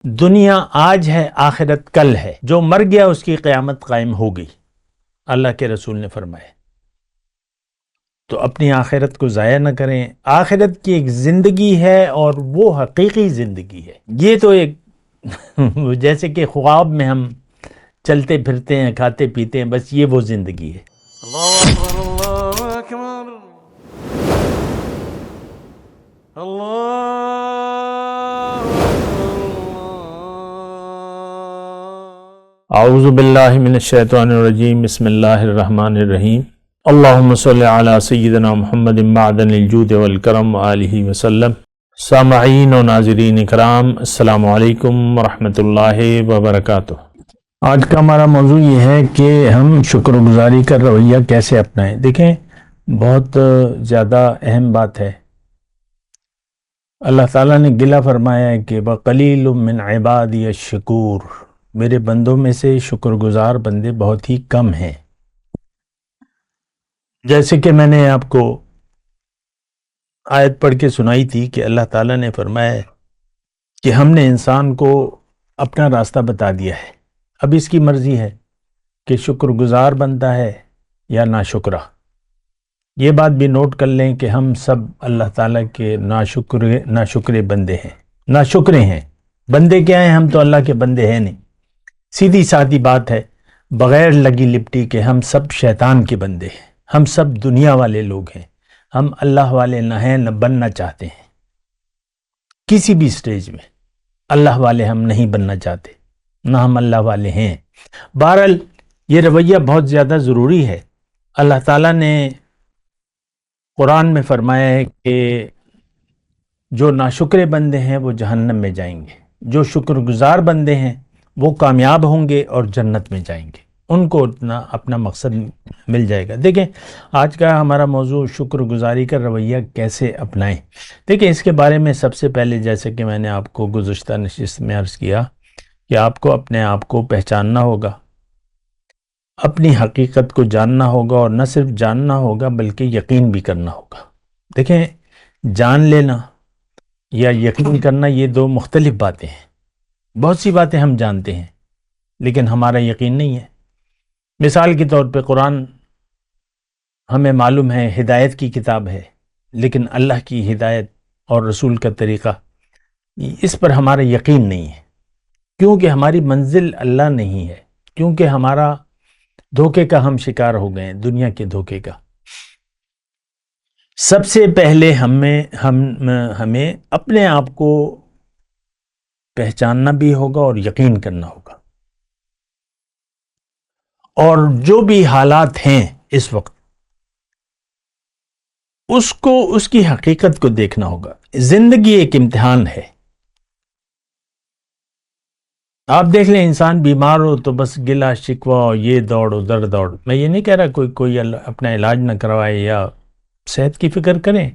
دنیا آج ہے، آخرت کل ہے. جو مر گیا اس کی قیامت قائم ہو گئی، اللہ کے رسول نے فرمایا. تو اپنی آخرت کو ضائع نہ کریں. آخرت کی ایک زندگی ہے اور وہ حقیقی زندگی ہے. یہ تو ایک جیسے کہ خواب میں ہم چلتے پھرتے ہیں، کھاتے پیتے ہیں، بس یہ وہ زندگی ہے. اللہ اکبر اللہ اکبر اللہ اعوذ باللہ من الشیطان الرجیم. بسم اللہ الرحمن الرحیم. اللہم صلی علی سیدنا محمد معدن الجود والکرم آلہ وسلم. سامعین و ناظرین اکرام، السلام علیکم ورحمۃ اللہ وبرکاتہ. آج کا ہمارا موضوع یہ ہے کہ ہم شکر گزاری کا رویہ کیسے اپنائیں. دیکھیں، بہت زیادہ اہم بات ہے. اللہ تعالیٰ نے گلہ فرمایا ہے کہ وَقَلِيلٌ مِّنْ عِبَادِيَ الشَّكُورُ، میرے بندوں میں سے شکر گزار بندے بہت ہی کم ہیں. جیسے کہ میں نے آپ کو آیت پڑھ کے سنائی تھی کہ اللہ تعالیٰ نے فرمایا ہے کہ ہم نے انسان کو اپنا راستہ بتا دیا ہے. اب اس کی مرضی ہے کہ شکر گزار بنتا ہے یا ناشکرہ. یہ بات بھی نوٹ کر لیں کہ ہم سب اللہ تعالیٰ کے ناشکرے بندے ہیں، ناشکرے ہیں. بندے کیا ہیں؟ ہم تو اللہ کے بندے ہیں نہیں. سیدھی سادھی بات ہے، بغیر لگی لپٹی کے ہم سب شیطان کے بندے ہیں. ہم سب دنیا والے لوگ ہیں. ہم اللہ والے نہ ہیں، نہ بننا چاہتے ہیں. کسی بھی سٹیج میں اللہ والے ہم نہیں بننا چاہتے، نہ ہم اللہ والے ہیں. بہرحال یہ رویہ بہت زیادہ ضروری ہے. اللہ تعالیٰ نے قرآن میں فرمایا ہے کہ جو ناشکرے بندے ہیں وہ جہنم میں جائیں گے، جو شکر گزار بندے ہیں وہ کامیاب ہوں گے اور جنت میں جائیں گے. ان کو اپنا مقصد مل جائے گا. دیکھیں، آج کا ہمارا موضوع شکر گزاری کا رویہ کیسے اپنائیں. دیکھیں، اس کے بارے میں سب سے پہلے، جیسے کہ میں نے آپ کو گزشتہ نشست میں عرض کیا کہ آپ کو اپنے آپ کو پہچاننا ہوگا، اپنی حقیقت کو جاننا ہوگا، اور نہ صرف جاننا ہوگا بلکہ یقین بھی کرنا ہوگا. دیکھیں، جان لینا یا یقین کرنا یہ دو مختلف باتیں ہیں. بہت سی باتیں ہم جانتے ہیں لیکن ہمارا یقین نہیں ہے. مثال کے طور پہ قرآن ہمیں معلوم ہے ہدایت کی کتاب ہے، لیکن اللہ کی ہدایت اور رسول کا طریقہ اس پر ہمارا یقین نہیں ہے، کیونکہ ہماری منزل اللہ نہیں ہے، کیونکہ ہمارا دھوکے کا ہم شکار ہو گئے ہیں، دنیا کے دھوکے کا. سب سے پہلے ہمیں اپنے آپ کو پہچاننا بھی ہوگا اور یقین کرنا ہوگا. اور جو بھی حالات ہیں اس وقت، اس کی حقیقت کو دیکھنا ہوگا. زندگی ایک امتحان ہے. آپ دیکھ لیں، انسان بیمار ہو تو بس گلا شکوہ، یہ دوڑ ادھر دوڑ. میں یہ نہیں کہہ رہا کوئی اپنا علاج نہ کروائے یا صحت کی فکر کریں،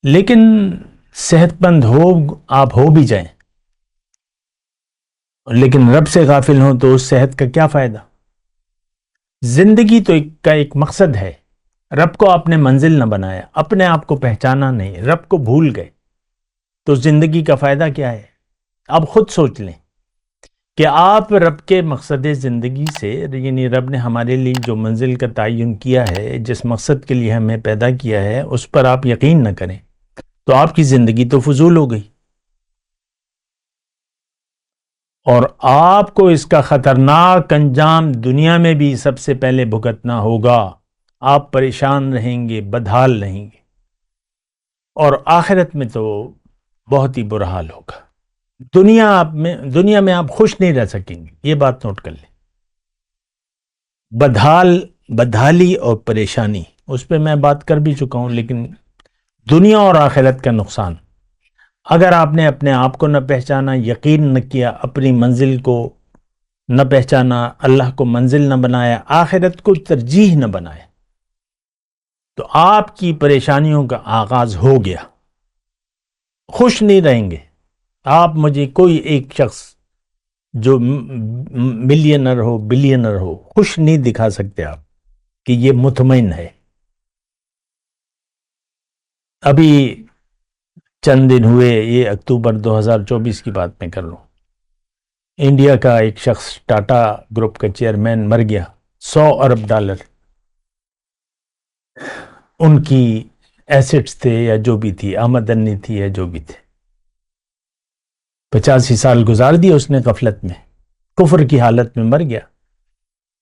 لیکن صحت مند آپ ہو بھی جائیں لیکن رب سے غافل ہوں تو اس صحت کا کیا فائدہ؟ زندگی تو ایک مقصد ہے. رب کو آپ نے منزل نہ بنایا، اپنے آپ کو پہچانا نہیں، رب کو بھول گئے، تو زندگی کا فائدہ کیا ہے؟ اب خود سوچ لیں کہ آپ رب کے مقصد زندگی سے، یعنی رب نے ہمارے لیے جو منزل کا تعین کیا ہے، جس مقصد کے لیے ہمیں پیدا کیا ہے، اس پر آپ یقین نہ کریں تو آپ کی زندگی تو فضول ہو گئی، اور آپ کو اس کا خطرناک انجام دنیا میں بھی سب سے پہلے بھگتنا ہوگا. آپ پریشان رہیں گے، بدحال رہیں گے، اور آخرت میں تو بہت ہی برا حال ہوگا. دنیا میں آپ خوش نہیں رہ سکیں گے. یہ بات نوٹ کر لیں. بدحالی اور پریشانی، اس پہ میں بات کر بھی چکا ہوں، لیکن دنیا اور آخرت کا نقصان. اگر آپ نے اپنے آپ کو نہ پہچانا، یقین نہ کیا، اپنی منزل کو نہ پہچانا، اللہ کو منزل نہ بنایا، آخرت کو ترجیح نہ بنایا، تو آپ کی پریشانیوں کا آغاز ہو گیا. خوش نہیں رہیں گے آپ. مجھے کوئی ایک شخص جو ملینر ہو، بلینر ہو، خوش نہیں دکھا سکتے آپ کہ یہ مطمئن ہے. ابھی چند دن ہوئے، یہ اکتوبر 2024 کی بات میں کر لوں، انڈیا کا ایک شخص ٹاٹا گروپ کا چیئرمین مر گیا، $100 ارب ان کی ایسٹس تھے یا جو بھی تھی، آمدنی تھی یا جو بھی تھے، 85 سال گزار دیے اس نے غفلت میں، کفر کی حالت میں مر گیا۔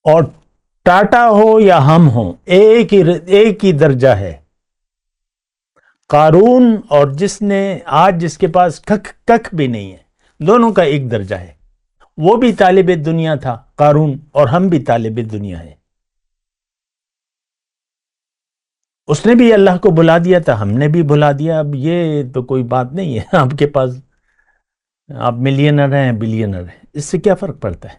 اور ٹاٹا ہو یا ہم ہوں، ایک ہی درجہ ہے۔ قارون اور جس کے پاس ککھ بھی نہیں ہے، دونوں کا ایک درجہ ہے۔ وہ بھی طالب دنیا تھا قارون، اور ہم بھی طالب دنیا ہیں۔ اس نے بھی اللہ کو بلا دیا تھا، ہم نے بھی بلا دیا۔ اب یہ تو کوئی بات نہیں ہے، آپ کے پاس آپ ملینر ہیں بلینر ہیں، اس سے کیا فرق پڑتا ہے؟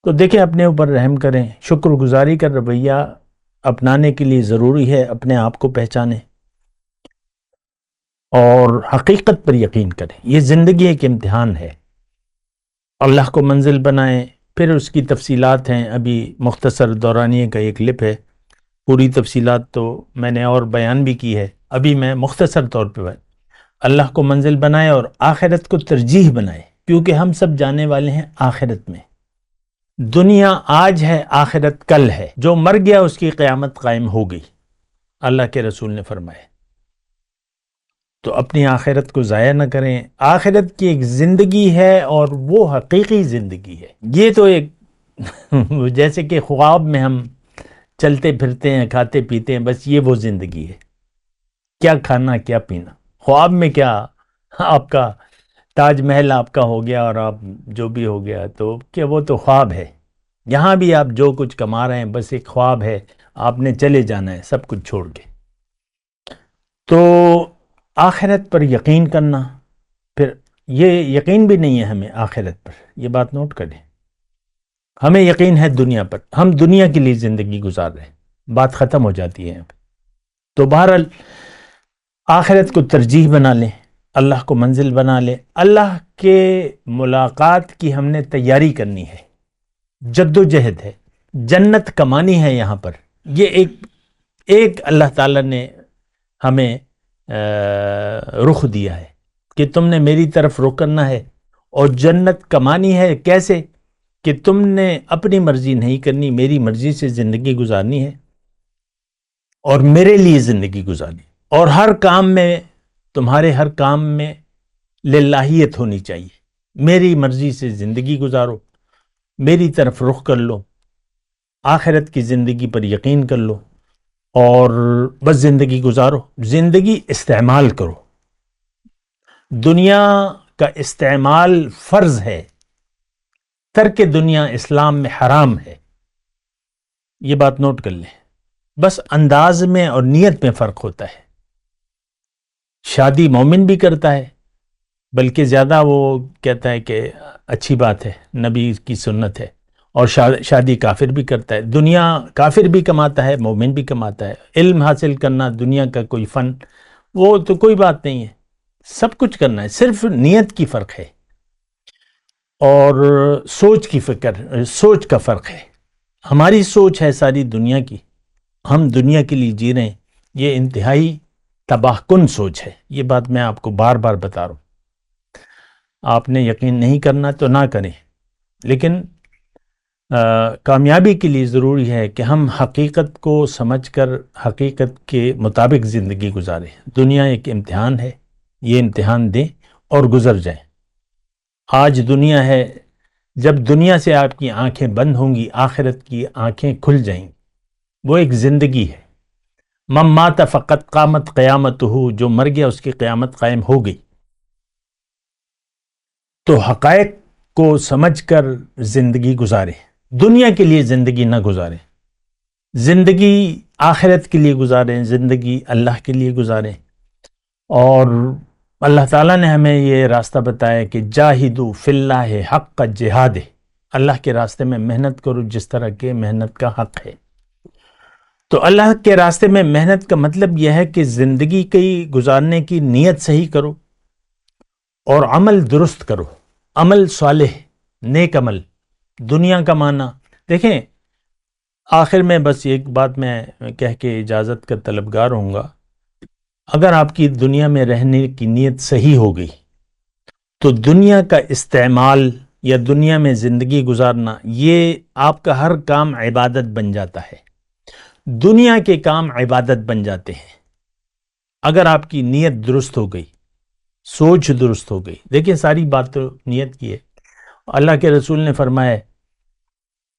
تو دیکھیں، اپنے اوپر رحم کریں، شکر گزاری کا رویہ اپنانے کے لیے ضروری ہے، اپنے آپ کو پہچانیں اور حقیقت پر یقین کریں۔ یہ زندگی ایک امتحان ہے، اللہ کو منزل بنائیں۔ پھر اس کی تفصیلات ہیں، ابھی مختصر دورانیے کا ایک کلپ ہے، پوری تفصیلات تو میں نے اور بیان بھی کی ہے، ابھی میں مختصر طور پہ اللہ کو منزل بنائیں اور آخرت کو ترجیح بنائیں، کیونکہ ہم سب جانے والے ہیں آخرت میں۔ دنیا آج ہے، آخرت کل ہے۔ جو مر گیا اس کی قیامت قائم ہو گئی، اللہ کے رسول نے فرمایا۔ تو اپنی آخرت کو ضائع نہ کریں۔ آخرت کی ایک زندگی ہے اور وہ حقیقی زندگی ہے۔ یہ تو ایک جیسے کہ خواب میں ہم چلتے پھرتے ہیں، کھاتے پیتے ہیں، بس یہ وہ زندگی ہے۔ کیا کھانا کیا پینا، خواب میں کیا آپ کا تاج محل آپ کا ہو گیا اور آپ جو بھی ہو گیا، تو کیا وہ تو خواب ہے۔ یہاں بھی آپ جو کچھ کما رہے ہیں بس ایک خواب ہے، آپ نے چلے جانا ہے سب کچھ چھوڑ کے۔ تو آخرت پر یقین کرنا، پھر یہ یقین بھی نہیں ہے ہمیں آخرت پر، یہ بات نوٹ کریں۔ ہمیں یقین ہے دنیا پر، ہم دنیا کے لیے زندگی گزار رہے ہیں، بات ختم ہو جاتی ہے۔ تو بہرحال آخرت کو ترجیح بنا لیں، اللہ کو منزل بنا لیں۔ اللہ کے ملاقات کی ہم نے تیاری کرنی ہے، جد و جہد ہے، جنت کمانی ہے یہاں پر۔ یہ ایک اللہ تعالیٰ نے ہمیں رخ دیا ہے کہ تم نے میری طرف رخ کرنا ہے، اور جنت کمانی ہے کیسے؟ کہ تم نے اپنی مرضی نہیں کرنی، میری مرضی سے زندگی گزارنی ہے اور میرے لیے زندگی گزارنی، اور ہر کام میں، تمہارے ہر کام میں للہیت ہونی چاہیے۔ میری مرضی سے زندگی گزارو، میری طرف رخ کر لو، آخرت کی زندگی پر یقین کر لو، اور بس زندگی گزارو۔ زندگی استعمال کرو، دنیا کا استعمال فرض ہے، ترک دنیا اسلام میں حرام ہے، یہ بات نوٹ کر لیں۔ بس انداز میں اور نیت میں فرق ہوتا ہے۔ شادی مومن بھی کرتا ہے، بلکہ زیادہ وہ کہتا ہے کہ اچھی بات ہے، نبی کی سنت ہے، اور شادی کافر بھی کرتا ہے۔ دنیا کافر بھی کماتا ہے، مومن بھی کماتا ہے۔ علم حاصل کرنا دنیا کا کوئی فن، وہ تو کوئی بات نہیں ہے، سب کچھ کرنا ہے، صرف نیت کی فرق ہے اور سوچ کا فرق ہے۔ ہماری سوچ ہے ساری دنیا کی، ہم دنیا کے لیے جی رہے ہیں، یہ انتہائی تباہ کن سوچ ہے۔ یہ بات میں آپ کو بار بار بتا رہا ہوں۔ آپ نے یقین نہیں کرنا تو نہ کریں، لیکن کامیابی کے لیے ضروری ہے کہ ہم حقیقت کو سمجھ کر حقیقت کے مطابق زندگی گزاریں۔ دنیا ایک امتحان ہے، یہ امتحان دیں اور گزر جائیں۔ آج دنیا ہے، جب دنیا سے آپ کی آنکھیں بند ہوں گی، آخرت کی آنکھیں کھل جائیں گی۔ وہ ایک زندگی ہے۔ من مات فقط قامت قیامتہ، جو مر گیا اس کی قیامت قائم ہو گئی۔ تو حقائق کو سمجھ کر زندگی گزاریں، دنیا کے لیے زندگی نہ گزاریں، زندگی آخرت کے لیے گزاریں، زندگی اللہ کے لیے گزاریں۔ اور اللہ تعالیٰ نے ہمیں یہ راستہ بتایا کہ جاہدوا فی اللہ حق جہاد، اللہ کے راستے میں محنت کرو جس طرح کے محنت کا حق ہے۔ تو اللہ کے راستے میں محنت کا مطلب یہ ہے کہ زندگی کی گزارنے کی نیت صحیح کرو اور عمل درست کرو، عمل صالح، نیک عمل۔ دنیا کا معنی دیکھیں، آخر میں بس ایک بات میں کہہ کے اجازت کا طلبگار ہوں گا۔ اگر آپ کی دنیا میں رہنے کی نیت صحیح ہو گئی تو دنیا کا استعمال یا دنیا میں زندگی گزارنا، یہ آپ کا ہر کام عبادت بن جاتا ہے. دنیا کے کام عبادت بن جاتے ہیں اگر آپ کی نیت درست ہو گئی، سوچ درست ہو گئی. دیکھیں ساری بات تو نیت کی ہے. اللہ کے رسول نے فرمایا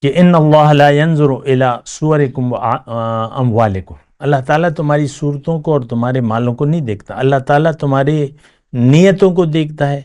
کہ ان اللہ لا ينظر الى صورکم واموالکم، اللہ تعالیٰ تمہاری صورتوں کو اور تمہارے مالوں کو نہیں دیکھتا. اللہ تعالیٰ تمہارے نیتوں کو دیکھتا ہے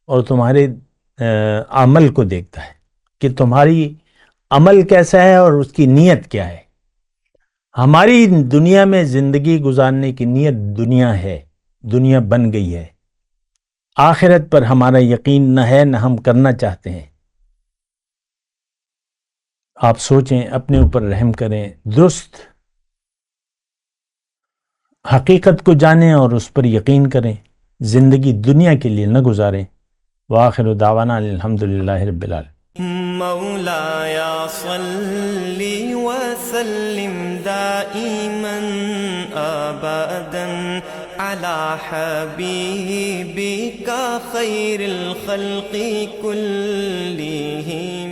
اور تمہارے عمل کو دیکھتا ہے کہ تمہاری عمل کیسا ہے اور اس کی نیت کیا ہے. ہماری دنیا میں زندگی گزارنے کی نیت دنیا ہے، دنیا بن گئی ہے. آخرت پر ہمارا یقین نہ ہے، نہ ہم کرنا چاہتے ہیں. آپ سوچیں، اپنے اوپر رحم کریں، درست حقیقت کو جانیں اور اس پر یقین کریں. زندگی دنیا کے لیے نہ گزاریں. وآخر دعوانا الحمدللہ رب العالمین. مولاي صل وسلم دائما ابدا على حبيبك خير الخلق كلهم.